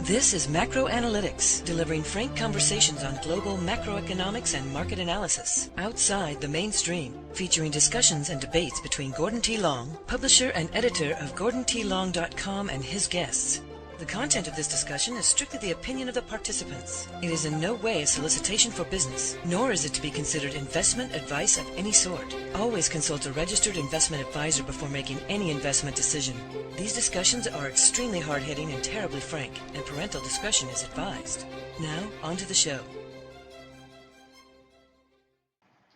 This is Macro Analytics, delivering frank conversations on global macroeconomics and market analysis, outside the mainstream, featuring discussions and debates between Gordon T. Long, publisher and editor of GordonTLong.com, and his guests. The content of this discussion is strictly the opinion of the participants. It is in no way a solicitation for business, nor is it to be considered investment advice of any sort. Always consult a registered investment advisor before making any investment decision. These discussions are extremely hard-hitting and terribly frank, and parental discretion is advised. Now, on to the show.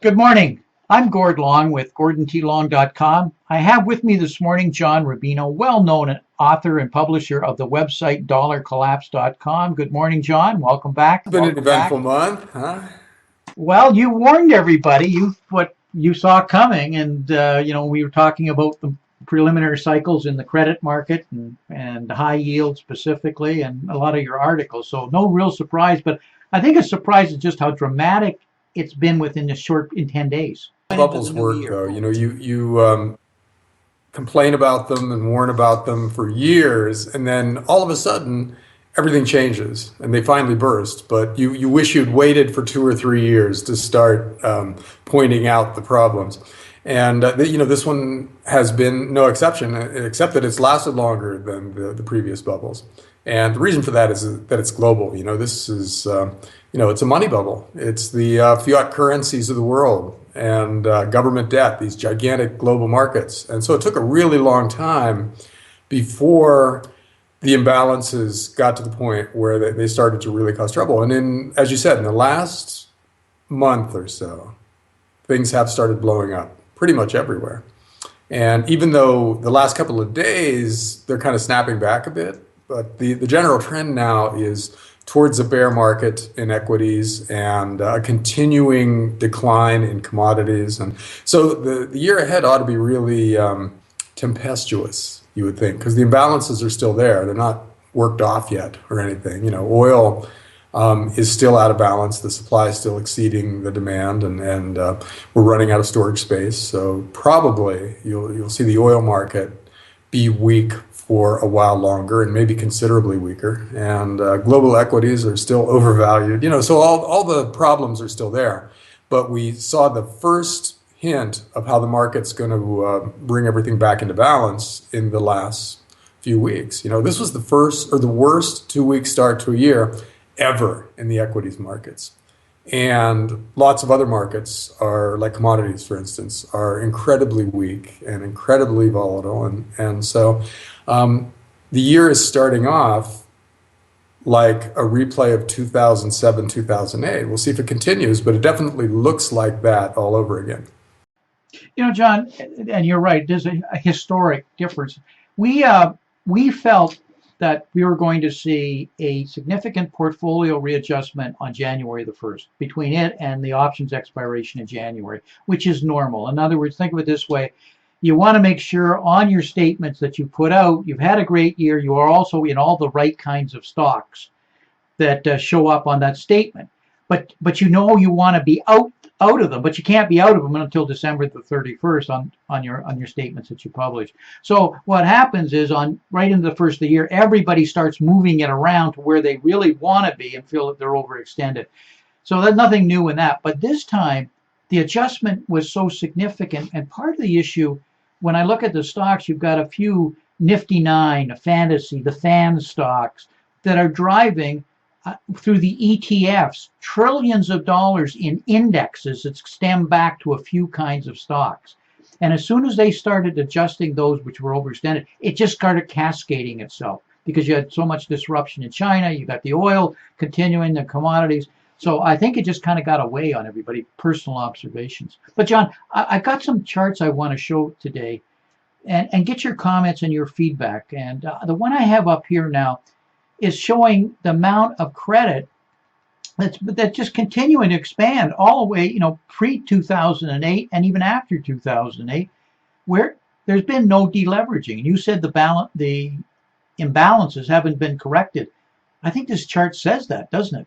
Good morning. I'm Gord Long with GordonTLong.com. I have with me this morning John Rubino, well-known author and publisher of the website dollarcollapse.com. Good morning, John. Welcome back. It's been an eventful month, huh? Well, you warned everybody what you saw coming, and we were talking about the preliminary cycles in the credit market and high yield specifically, and a lot of your articles. So no real surprise, but I think a surprise is just how dramatic it's been in 10 days. Bubbles work, though. You complain about them and warn about them for years, and then all of a sudden everything changes and they finally burst. But you wish you'd waited for 2 or 3 years to start pointing out the problems. And this one has been no exception, except that it's lasted longer than the previous bubbles. And the reason for that is that it's global. This is it's a money bubble. It's the fiat currencies of the world and government debt, these gigantic global markets. And so it took a really long time before the imbalances got to the point where they started to really cause trouble. And as you said, in the last month or so, things have started blowing up pretty much everywhere. And even though the last couple of days, they're kind of snapping back a bit, but the general trend now is towards a bear market in equities and a continuing decline in commodities. And so the year ahead ought to be really tempestuous, you would think, because the imbalances are still there. They're not worked off yet or anything. Oil is still out of balance. The supply is still exceeding the demand, and we're running out of storage space. So probably you'll see the oil market be weak for a while longer, and maybe considerably weaker. And global equities are still overvalued. So all the problems are still there. But we saw the first hint of how the market's going to bring everything back into balance in the last few weeks. This was the first or the worst 2-week start to a year ever in the equities markets. And lots of other markets are, like commodities, for instance, are incredibly weak and incredibly volatile. And so the year is starting off like a replay of 2007, 2008. We'll see if it continues, but it definitely looks like that all over again. John, and you're right, there's a historic difference. We felt that we were going to see a significant portfolio readjustment on January the 1st, between it and the options expiration in January, which is normal. In other words, think of it this way. You want to make sure on your statements that you put out, you've had a great year, you are also in all the right kinds of stocks that show up on that statement. But you want to be out of them, but you can't be out of them until December the 31st on your statements that you publish. So what happens is right into the first of the year, everybody starts moving it around to where they really want to be and feel that they're overextended. So there's nothing new in that. But this time, the adjustment was so significant, and part of the issue, when I look at the stocks, you've got a few Nifty 9, a Fantasy, the FAN stocks that are driving through the ETFs, trillions of dollars in indexes that stem back to a few kinds of stocks. And as soon as they started adjusting those which were overextended, it just started cascading itself because you had so much disruption in China. You got the oil continuing, the commodities. So I think it just kind of got away on everybody, personal observations. But John, I got some charts I want to show today and get your comments and your feedback. And the one I have up here now is showing the amount of credit that's just continuing to expand all the way, pre-2008 and even after 2008, where there's been no deleveraging. And you said the imbalances haven't been corrected. I think this chart says that, doesn't it?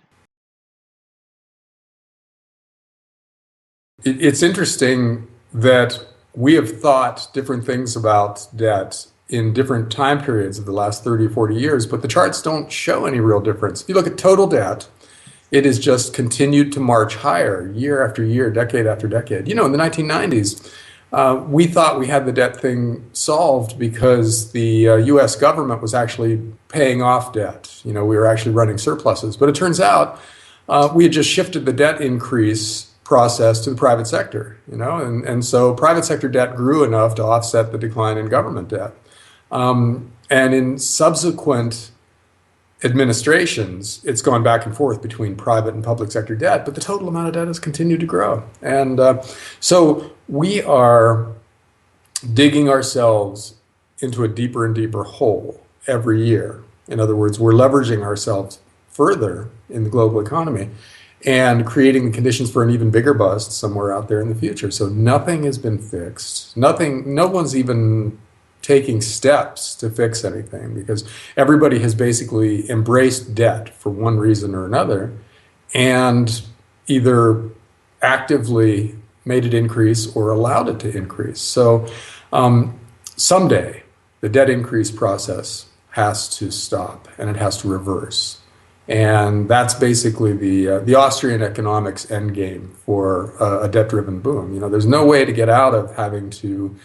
It's interesting that we have thought different things about debt in different time periods of the last 30 or 40 years, but the charts don't show any real difference. If you look at total debt, it has just continued to march higher year after year, decade after decade. You know, in the 1990s, we thought we had the debt thing solved because the US government was actually paying off debt. You know, we were actually running surpluses. But it turns out we had just shifted the debt increase process to the private sector, you know, and so private sector debt grew enough to offset the decline in government debt. And in subsequent administrations, it's gone back and forth between private and public sector debt, but the total amount of debt has continued to grow. And so we are digging ourselves into a deeper and deeper hole every year. In other words, we're leveraging ourselves further in the global economy and creating the conditions for an even bigger bust somewhere out there in the future. So nothing has been fixed. No one's even taking steps to fix anything because everybody has basically embraced debt for one reason or another and either actively made it increase or allowed it to increase. So someday the debt increase process has to stop and it has to reverse. And that's basically the Austrian economics endgame for a debt-driven boom. You know, there's no way to get out of having to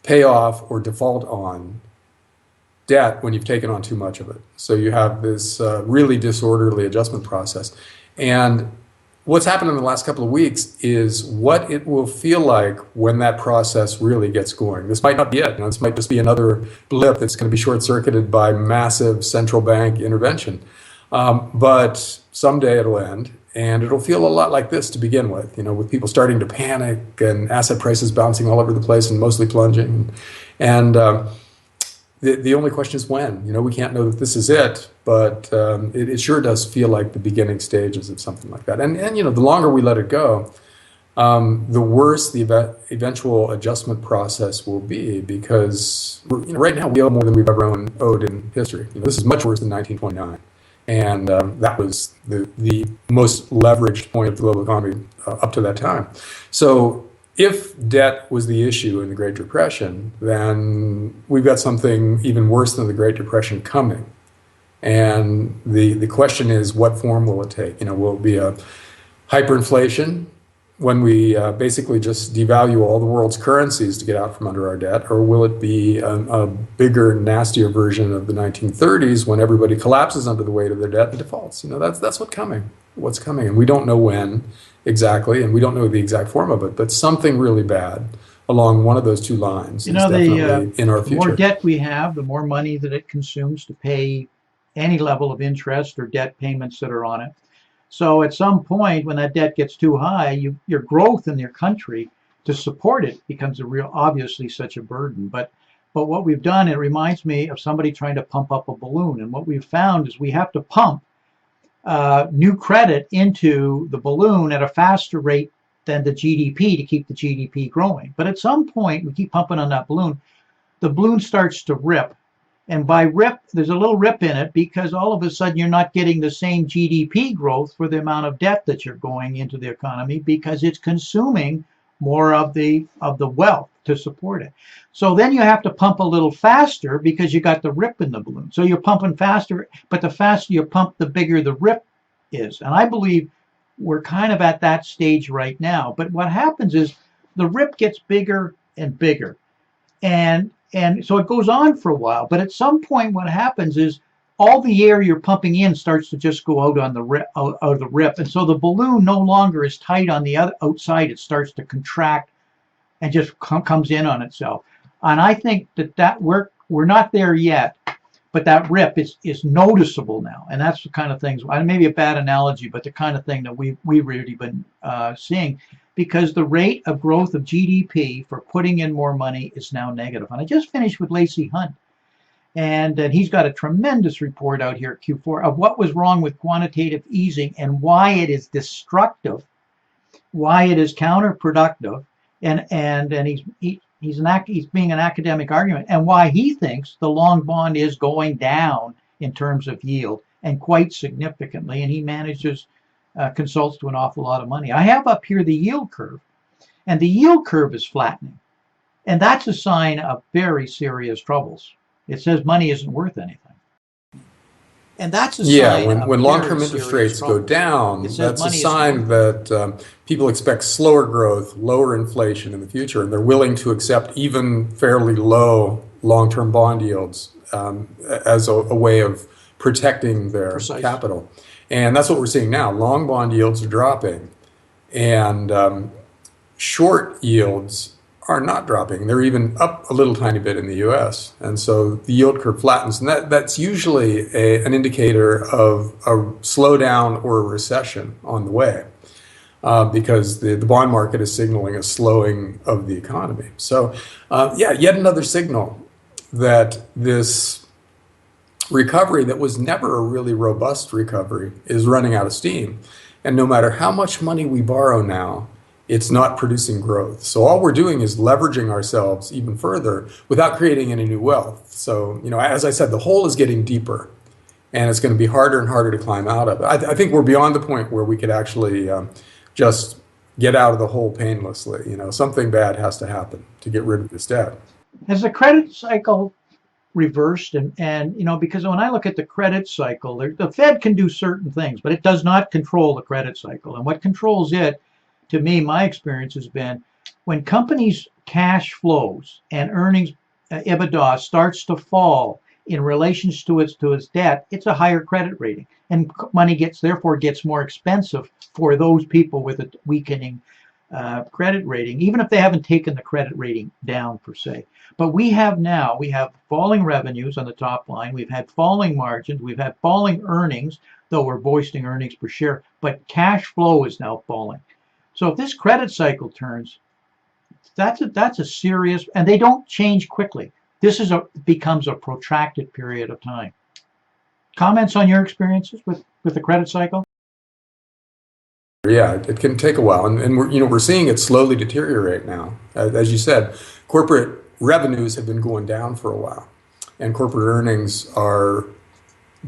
pay off or default on debt when you've taken on too much of it. So you have this really disorderly adjustment process. And what's happened in the last couple of weeks is what it will feel like when that process really gets going. This might not be it. You know, this might just be another blip that's going to be short-circuited by massive central bank intervention. But someday it'll end. And it'll feel a lot like this to begin with, you know, with people starting to panic and asset prices bouncing all over the place and mostly plunging. And the only question is when. You know, we can't know that this is it, but it sure does feel like the beginning stages of something like that. And you know, the longer we let it go, the worse the eventual adjustment process will be because you know, right now we owe more than we've ever owed in history. You know, this is much worse than 1929. And that was the most leveraged point of the global economy up to that time. So if debt was the issue in the Great Depression, then we've got something even worse than the Great Depression coming. And the question is, what form will it take? You know, will it be a hyperinflation when we basically just devalue all the world's currencies to get out from under our debt? Or will it be a bigger, nastier version of the 1930s when everybody collapses under the weight of their debt and defaults? You know, that's what's coming. And we don't know when exactly, and we don't know the exact form of it, but something really bad along one of those two lines is definitely in our future. The more debt we have, the more money that it consumes to pay any level of interest or debt payments that are on it. So at some point when that debt gets too high, your growth in your country to support it becomes obviously such a burden. But what we've done, it reminds me of somebody trying to pump up a balloon. And what we've found is we have to pump new credit into the balloon at a faster rate than the GDP to keep the GDP growing. But at some point, we keep pumping on that balloon, the balloon starts to rip. And by rip, there's a little rip in it because all of a sudden you're not getting the same GDP growth for the amount of debt that you're going into the economy because it's consuming more of the wealth to support it. So then you have to pump a little faster because you got the rip in the balloon. So you're pumping faster, but the faster you pump, the bigger the rip is. And I believe we're kind of at that stage right now. But what happens is the rip gets bigger and bigger. And so it goes on for a while, but at some point what happens is all the air you're pumping in starts to just go out on the rip. And so the balloon no longer is tight on the outside. It starts to contract and just comes in on itself. And I think that we're not there yet, but that rip is noticeable now. And that's the kind of things, maybe a bad analogy, but the kind of thing that we've really been seeing. Because the rate of growth of GDP for putting in more money is now negative. And I just finished with Lacey Hunt, and he's got a tremendous report out here at Q4 of what was wrong with quantitative easing and why it is destructive, why it is counterproductive, and he's being an academic argument, and why he thinks the long bond is going down in terms of yield and quite significantly, and he consults to an awful lot of money. I have up here the yield curve, and the yield curve is flattening, and that's a sign of very serious troubles. It says money isn't worth anything. And that's a Yeah, sign of when long-term very interest serious rates go problems. down, It says that's a money isn't sign that people expect slower growth, lower inflation in the future, and they're willing to accept even fairly low long-term bond yields as a way of protecting their Precise. capital. And that's what we're seeing now. Long bond yields are dropping, and short yields are not dropping. They're even up a little tiny bit in the US. And so the yield curve flattens. And that's usually an indicator of a slowdown or a recession on the way, because the bond market is signaling a slowing of the economy. So, yet another signal that this recovery that was never a really robust recovery is running out of steam. And no matter how much money we borrow now, it's not producing growth. So all we're doing is leveraging ourselves even further without creating any new wealth. So, as I said, the hole is getting deeper, and it's going to be harder and harder to climb out of. I think we're beyond the point where we could actually just get out of the hole painlessly. Something bad has to happen to get rid of this debt. Has the credit cycle reversed? And because when I look at the credit cycle, the Fed can do certain things, but it does not control the credit cycle. And what controls it, to me, my experience has been when companies' cash flows and earnings, EBITDA, starts to fall in relation to its debt, it's a higher credit rating, and money therefore gets more expensive for those people with a weakening credit rating, even if they haven't taken the credit rating down per se. But we have falling revenues on the top line. We've had falling margins. We've had falling earnings, though we're boasting earnings per share. But cash flow is now falling. So if this credit cycle turns, that's a serious, and they don't change quickly. This becomes a protracted period of time. Comments on your experiences with the credit cycle? Yeah, it can take a while, and we're seeing it slowly deteriorate now. As you said, corporate revenues have been going down for a while, and corporate earnings are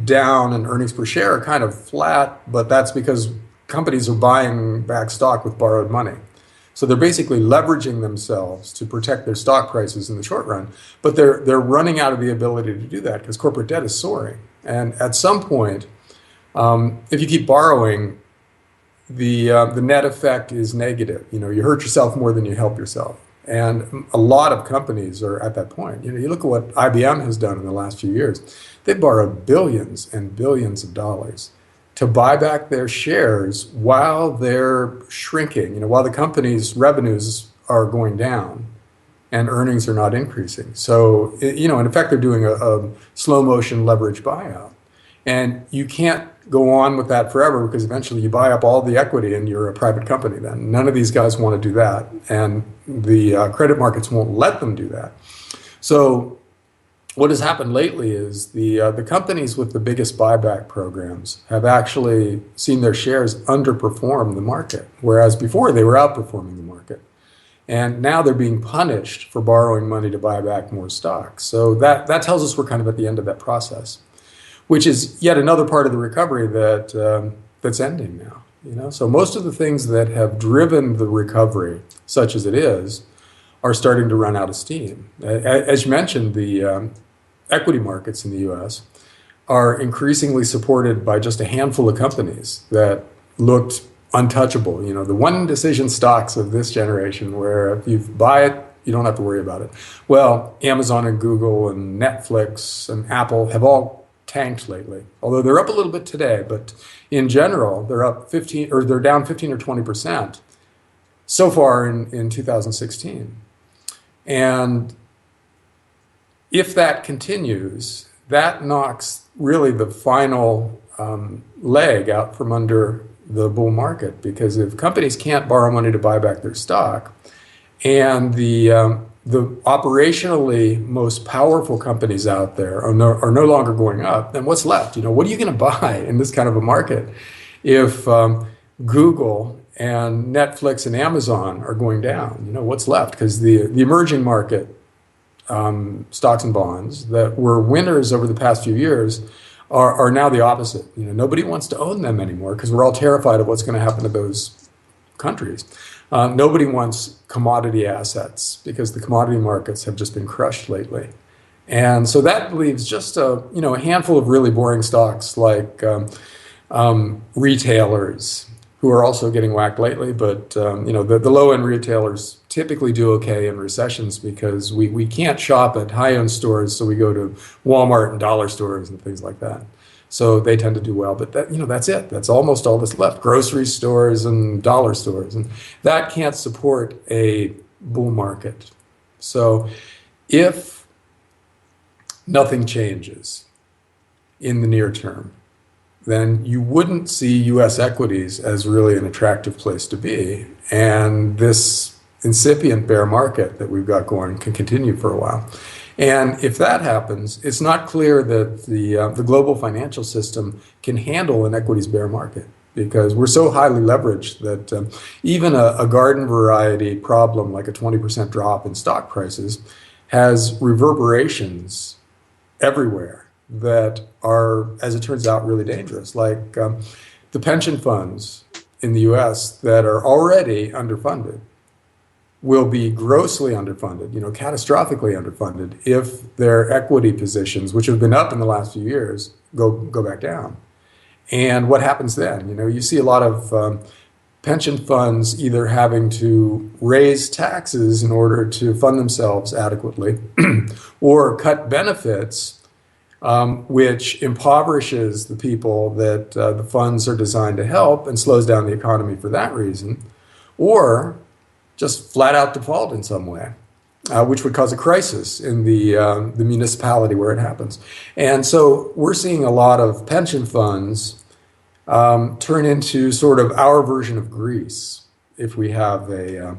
down, and earnings per share are kind of flat. But that's because companies are buying back stock with borrowed money, so they're basically leveraging themselves to protect their stock prices in the short run. But they're running out of the ability to do that because corporate debt is soaring, and at some point, if you keep borrowing, the net effect is negative. You hurt yourself more than you help yourself. And a lot of companies are at that point. You look at what IBM has done in the last few years. They've borrowed billions and billions of dollars to buy back their shares while they're shrinking, while the company's revenues are going down and earnings are not increasing. So, in effect, they're doing a slow motion leverage buyout. And you can't go on with that forever, because eventually you buy up all the equity and you're a private company then. None of these guys want to do that, and the credit markets won't let them do that. So what has happened lately is the companies with the biggest buyback programs have actually seen their shares underperform the market, whereas before they were outperforming the market. And now they're being punished for borrowing money to buy back more stock. So that tells us we're kind of at the end of that process, which is yet another part of the recovery that's ending now. So most of the things that have driven the recovery, such as it is, are starting to run out of steam. As you mentioned, the equity markets in the U.S. are increasingly supported by just a handful of companies that looked untouchable. The one decision stocks of this generation, where if you buy it, you don't have to worry about it. Well, Amazon and Google and Netflix and Apple have all tanked lately, although they're up a little bit today. But in general, they're up 15, or they're down 15 or 20% so far in 2016. And if that continues, that knocks really the final leg out from under the bull market, because if companies can't borrow money to buy back their stock, and the operationally most powerful companies out there are no longer going up, then what's left? What are you going to buy in this kind of a market if Google and Netflix and Amazon are going down? What's left? Because the emerging market stocks and bonds that were winners over the past few years are now the opposite. Nobody wants to own them anymore because we're all terrified of what's going to happen to those countries. Nobody wants commodity assets because the commodity markets have just been crushed lately. And so that leaves just a handful of really boring stocks like retailers who are also getting whacked lately. But the low end retailers typically do okay in recessions because we can't shop at high end stores, so we go to Walmart and dollar stores and things like that. So they tend to do well. But that's it. That's almost all that's left. Grocery stores and dollar stores, and that can't support a bull market. So if nothing changes in the near term, then you wouldn't see U.S. equities as really an attractive place to be. And this incipient bear market that we've got going can continue for a while. And if that happens, it's not clear that the global financial system can handle an equities bear market, because we're so highly leveraged that even a garden variety problem like a 20% drop in stock prices has reverberations everywhere that are, as it turns out, really dangerous. Like the pension funds in the US that are already underfunded will be grossly underfunded, catastrophically underfunded, if their equity positions, which have been up in the last few years, go back down. And what happens then? You see a lot of pension funds either having to raise taxes in order to fund themselves adequately or cut benefits, which impoverishes the people that the funds are designed to help and slows down the economy for that reason, or just flat out default in some way, which would cause a crisis in the municipality where it happens. And so we're seeing a lot of pension funds turn into sort of our version of Greece if we have a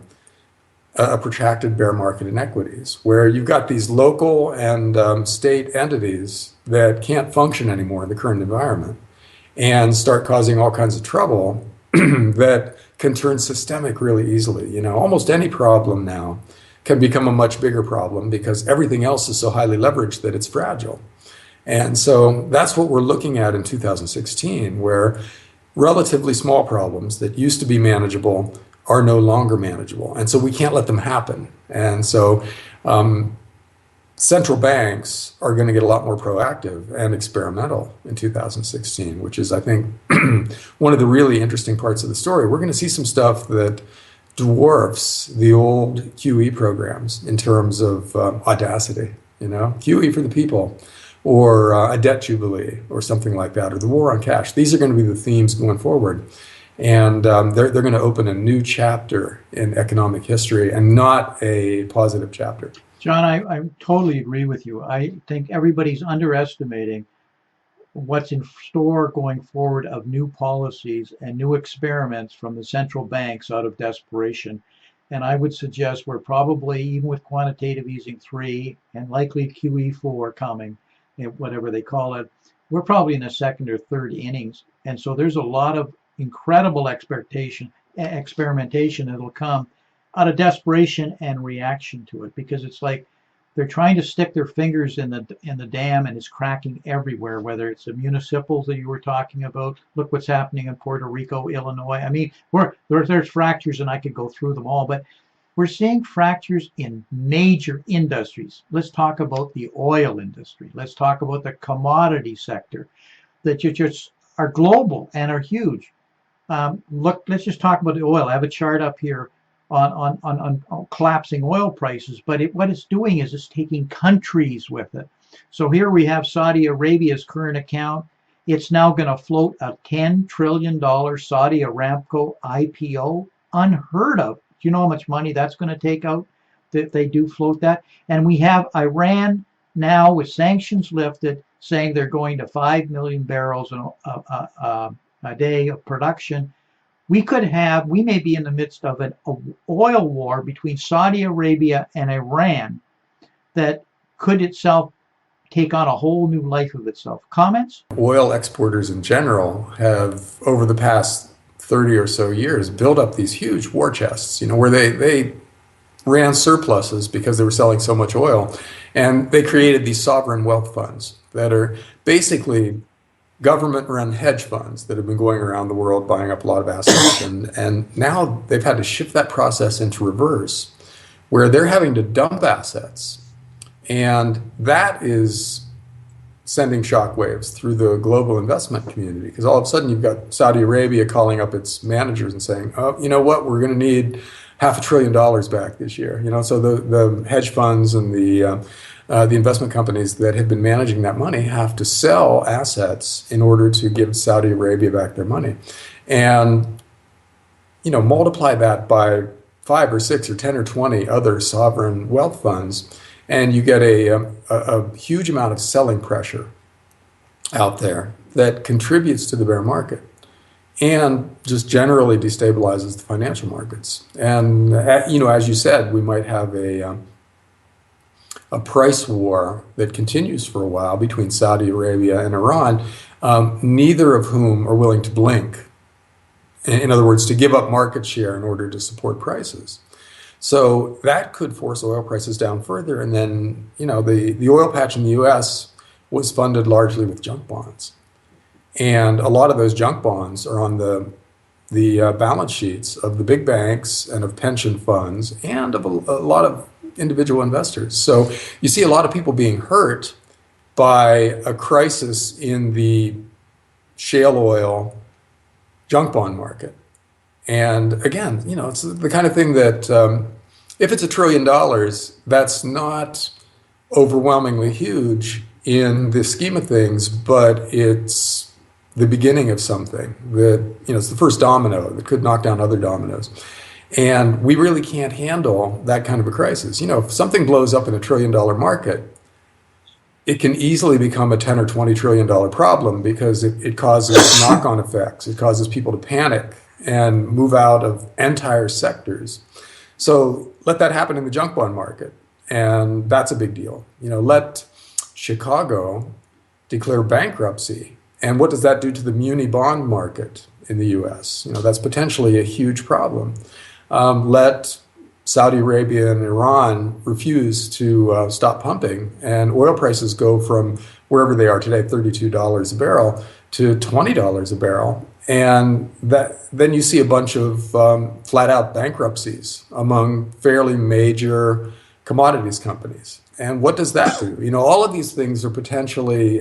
protracted bear market in equities, where you've got these local and state entities that can't function anymore in the current environment and start causing all kinds of trouble that can turn systemic really easily. Almost any problem now can become a much bigger problem because everything else is so highly leveraged that it's fragile. And so that's what we're looking at in 2016, where relatively small problems that used to be manageable are no longer manageable. And so we can't let them happen. And so central banks are going to get a lot more proactive and experimental in 2016, which is, I think, one of the really interesting parts of the story. We're going to see some stuff that dwarfs the old QE programs in terms of audacity, QE for the people, or a debt jubilee or something like that, or the war on cash. These are going to be the themes going forward. And they're going to open a new chapter in economic history and not a positive chapter. John, I totally agree with you. I think everybody's underestimating what's in store going forward of new policies and new experiments from the central banks out of desperation. And I would suggest we're probably, even with quantitative easing 3 and likely QE4 coming, whatever they call it, we're probably in the second or third innings. And so there's a lot of incredible experimentation that'll come out of desperation and reaction to it, because it's like they're trying to stick their fingers in the dam and it's cracking everywhere, whether it's the municipals that you were talking about. Look what's happening in Puerto Rico, Illinois. I mean, there's fractures, and I could go through them all, but we're seeing fractures in major industries. Let's talk about the oil industry. Let's talk about the commodity sector that just are global and are huge. Look, let's just talk about the oil. I have a chart up here on collapsing oil prices, but what it's doing is it's taking countries with it. So here we have Saudi Arabia's current account. It's now going to float a $10 trillion Saudi Aramco IPO. Unheard of. Do you know how much money that's going to take out if they do float that? And we have Iran now with sanctions lifted, saying they're going to 5 million barrels a day of production. We may be in the midst of an oil war between Saudi Arabia and Iran that could itself take on a whole new life of itself. Comments? Oil exporters in general have, over the past 30 or so years, built up these huge war chests, where they ran surpluses because they were selling so much oil. And they created these sovereign wealth funds that are basically government-run hedge funds that have been going around the world buying up a lot of assets. And now they've had to shift that process into reverse, where they're having to dump assets And that is sending shockwaves through the global investment community, because all of a sudden you've got Saudi Arabia calling up its managers and saying, oh, you know what, we're going to need $500 billion back this year. So the hedge funds and the investment companies that have been managing that money have to sell assets in order to give Saudi Arabia back their money. And multiply that by 5 or 6 or 10 or 20 other sovereign wealth funds, and you get a huge amount of selling pressure out there that contributes to the bear market and just generally destabilizes the financial markets. And as you said, we might have a price war that continues for a while between Saudi Arabia and Iran, neither of whom are willing to blink. In other words, to give up market share in order to support prices. So that could force oil prices down further. And then, the oil patch in the US was funded largely with junk bonds. And a lot of those junk bonds are on the balance sheets of the big banks and of pension funds and of a lot of individual investors. So you see a lot of people being hurt by a crisis in the shale oil junk bond market. And again, it's the kind of thing that if it's $1 trillion, that's not overwhelmingly huge in the scheme of things, but it's the beginning of something that, it's the first domino that could knock down other dominoes. And we really can't handle that kind of a crisis. If something blows up in $1 trillion market, it can easily become a 10 or $20 trillion problem because it causes knock-on effects. It causes people to panic and move out of entire sectors. So let that happen in the junk bond market, and that's a big deal. Let Chicago declare bankruptcy, and what does that do to the muni bond market in the U.S.? That's potentially a huge problem. Let Saudi Arabia and Iran refuse to stop pumping, and oil prices go from wherever they are today, $32 a barrel, to $20 a barrel. And then you see a bunch of flat-out bankruptcies among fairly major commodities companies. And what does that do? All of these things are potentially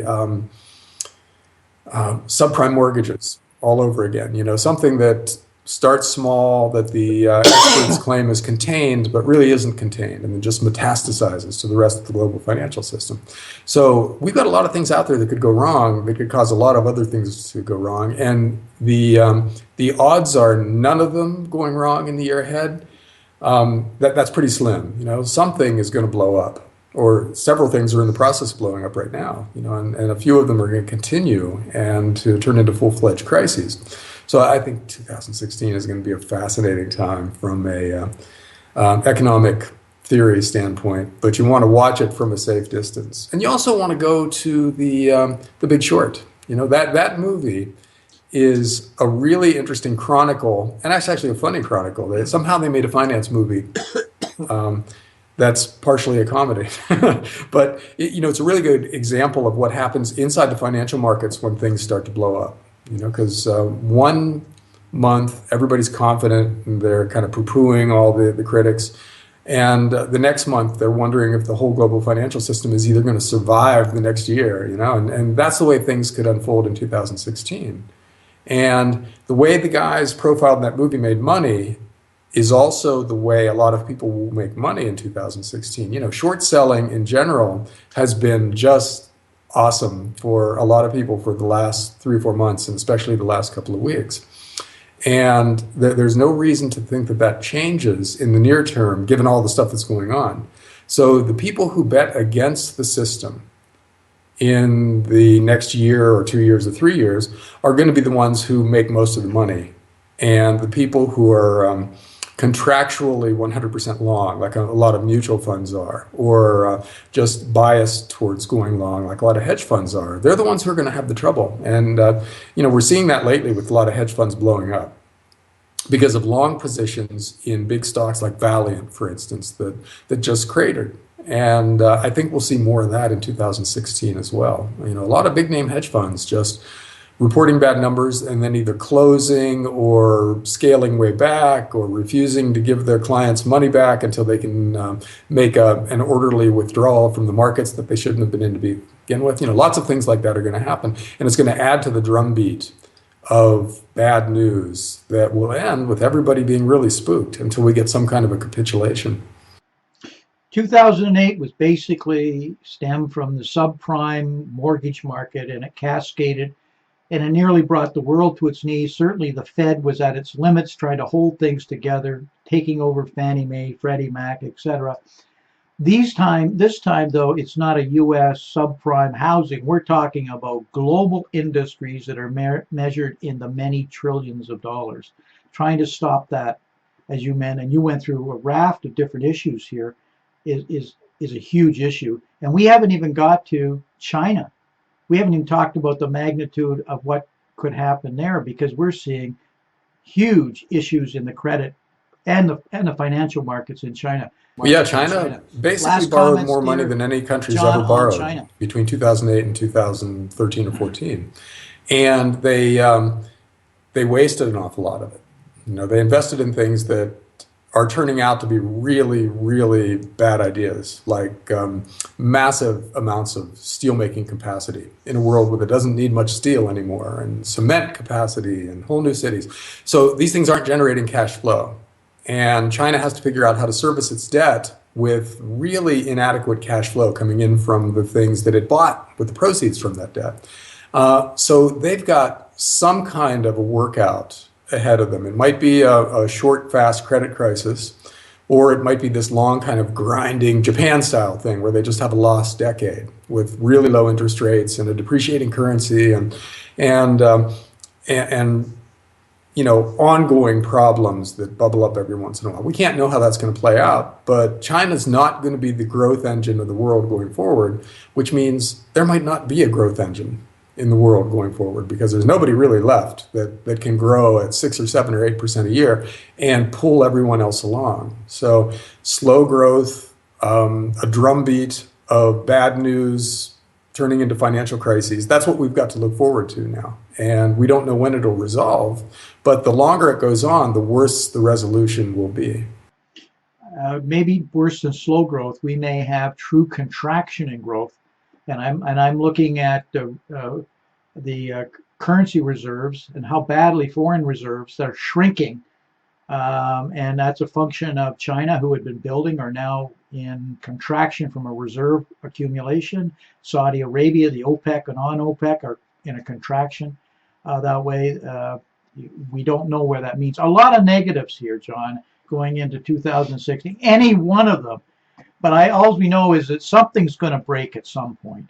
subprime mortgages all over again. Something that starts small, that the experts claim is contained, but really isn't contained, and then just metastasizes to the rest of the global financial system. So we've got a lot of things out there that could go wrong, that could cause a lot of other things to go wrong, and the odds are none of them going wrong in the year ahead. That's pretty slim. Something is going to blow up, or several things are in the process of blowing up right now, and a few of them are going to continue and to turn into full-fledged crises. So I think 2016 is going to be a fascinating time from a economic theory standpoint, but you want to watch it from a safe distance. And you also want to go to the Big Short. That movie is a really interesting chronicle, and that's actually a funny chronicle. Somehow they made a finance movie that's partially a comedy. But it's a really good example of what happens inside the financial markets when things start to blow up. Because 1 month everybody's confident and they're kind of poo-pooing all the critics, and the next month they're wondering if the whole global financial system is either going to survive the next year. And that's the way things could unfold in 2016. And the way the guys profiled in that movie made money is also the way a lot of people will make money in 2016. Short selling in general has been just awesome for a lot of people for the last 3 or 4 months, and especially the last couple of weeks. And there's no reason to think that changes in the near term, given all the stuff that's going on. So the people who bet against the system in the next year or 2 years or 3 years are going to be the ones who make most of the money. And the people who are contractually 100% long, like a lot of mutual funds are, or just biased towards going long, like a lot of hedge funds are, they're the ones who are going to have the trouble. And we're seeing that lately with a lot of hedge funds blowing up because of long positions in big stocks like Valiant, for instance, that just cratered. And I think we'll see more of that in 2016 as well. A lot of big name hedge funds just reporting bad numbers and then either closing or scaling way back or refusing to give their clients money back until they can make an orderly withdrawal from the markets that they shouldn't have been in to begin with. Lots of things like that are going to happen, and it's going to add to the drumbeat of bad news that will end with everybody being really spooked until we get some kind of a capitulation. 2008 was basically stemmed from the subprime mortgage market, and it cascaded, and it nearly brought the world to its knees. Certainly the Fed was at its limits trying to hold things together, taking over Fannie Mae, Freddie Mac, etc. This time though, it's not a U.S. subprime housing. We're talking about global industries that are measured in the many trillions of dollars. Trying to stop that, as you meant, and you went through a raft of different issues here, is a huge issue. And we haven't even got to China. We haven't even talked about the magnitude of what could happen there, because we're seeing huge issues in the credit and the financial markets in China. Yeah, China basically borrowed more money than any country's ever borrowed between 2008 and 2013 or 14, and they wasted an awful lot of it. They invested in things that are turning out to be really, really bad ideas, like massive amounts of steelmaking capacity in a world where it doesn't need much steel anymore, and cement capacity and whole new cities. So these things aren't generating cash flow. And China has to figure out how to service its debt with really inadequate cash flow coming in from the things that it bought with the proceeds from that debt. So they've got some kind of a workout ahead of them. It might be a short, fast credit crisis, or it might be this long kind of grinding Japan-style thing where they just have a lost decade with really low interest rates and a depreciating currency and ongoing problems that bubble up every once in a while. We can't know how that's going to play out, but China's not going to be the growth engine of the world going forward, which means there might not be a growth engine in the world going forward, because there's nobody really left that can grow at 6 or 7 or 8% a year and pull everyone else along. So slow growth, a drumbeat of bad news turning into financial crises, that's what we've got to look forward to now. And we don't know when it'll resolve, but the longer it goes on, the worse the resolution will be. Maybe worse than slow growth, we may have true contraction in growth. And I'm looking at the currency reserves and how badly foreign reserves are shrinking, and that's a function of China, who had been building, are now in contraction from a reserve accumulation. Saudi Arabia, the OPEC and non-OPEC are in a contraction that way. We don't know where that means. A lot of negatives here, John, going into 2016. Any one of them. But all we know is that something's going to break at some point,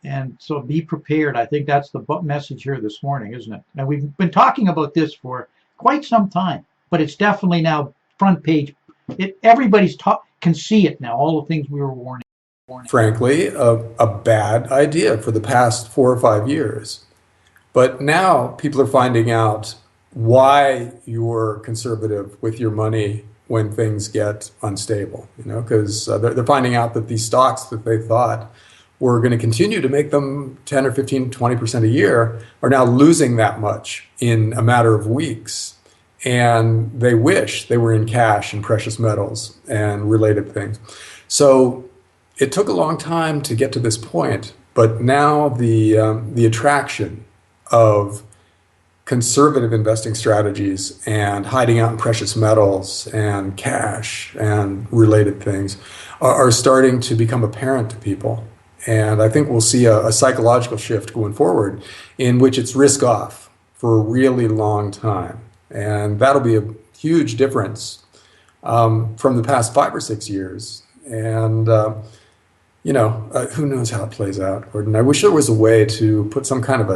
and so be prepared. I think that's the message here this morning, isn't it? And we've been talking about this for quite some time, but it's definitely now front page. Everybody's can see it now. All the things we were warning. Frankly, a bad idea for the past 4 or 5 years, but now people are finding out why you're conservative with your money when things get unstable, because they're finding out that these stocks that they thought were going to continue to make them 10 or 15, 20% a year are now losing that much in a matter of weeks. And they wish they were in cash and precious metals and related things. So it took a long time to get to this point, but now the attraction of conservative investing strategies and hiding out in precious metals and cash and related things are starting to become apparent to people. And I think we'll see a psychological shift going forward in which it's risk off for a really long time. And that'll be a huge difference from the past 5 or 6 years. And, who knows how it plays out, Gordon. I wish there was a way to put some kind of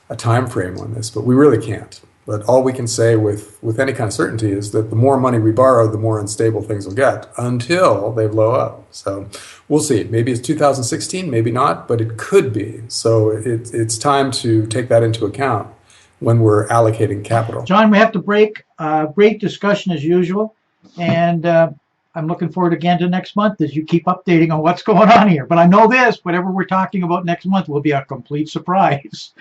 a time frame on this, but we really can't. But all we can say with any kind of certainty is that the more money we borrow, the more unstable things will get until they blow up. So we'll see. Maybe it's 2016, maybe not, but it could be. So it's time to take that into account when we're allocating capital. John, we have to break. Great discussion as usual. And I'm looking forward again to next month as you keep updating on what's going on here. But I know this, whatever we're talking about next month will be a complete surprise.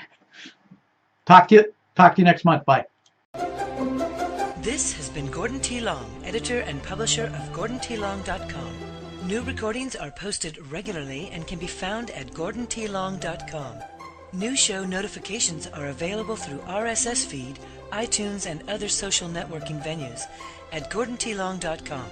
Talk to you next month. Bye. This has been Gordon T. Long, editor and publisher of GordonTLong.com. New recordings are posted regularly and can be found at GordonTLong.com. New show notifications are available through RSS feed, iTunes, and other social networking venues at GordonTLong.com.